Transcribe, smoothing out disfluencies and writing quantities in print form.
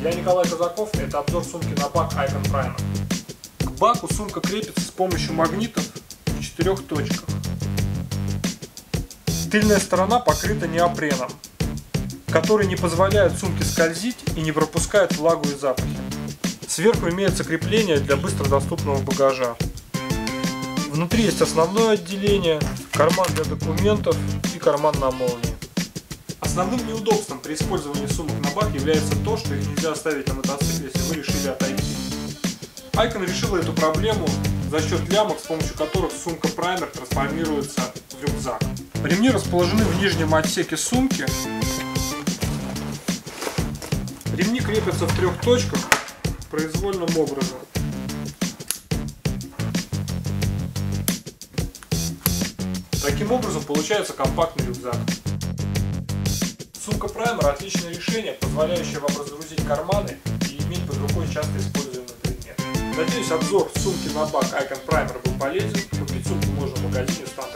Я Николай Казаков, это обзор сумки на бак Icon Primer. К баку сумка крепится с помощью магнитов в 4 точках. Тыльная сторона покрыта неопреном, который не позволяет сумке скользить и не пропускает влагу и запахи. Сверху имеется крепление для быстродоступного багажа. Внутри есть основное отделение, карман для документов и карман на молнии. Основным неудобством при использовании сумок на бак является то, что их нельзя оставить на мотоцикле, если вы решили отойти. Icon решила эту проблему за счет лямок, с помощью которых сумка Primer трансформируется в рюкзак. Ремни расположены в нижнем отсеке сумки. Ремни крепятся в 3 точках произвольным образом. Таким образом получается компактный рюкзак. Сумка Primer отличное решение, позволяющее вам разгрузить карманы и иметь под рукой часто используемый предмет. Надеюсь, обзор сумки на бак Icon Primer был полезен. Купить сумку можно в магазине Стандарт.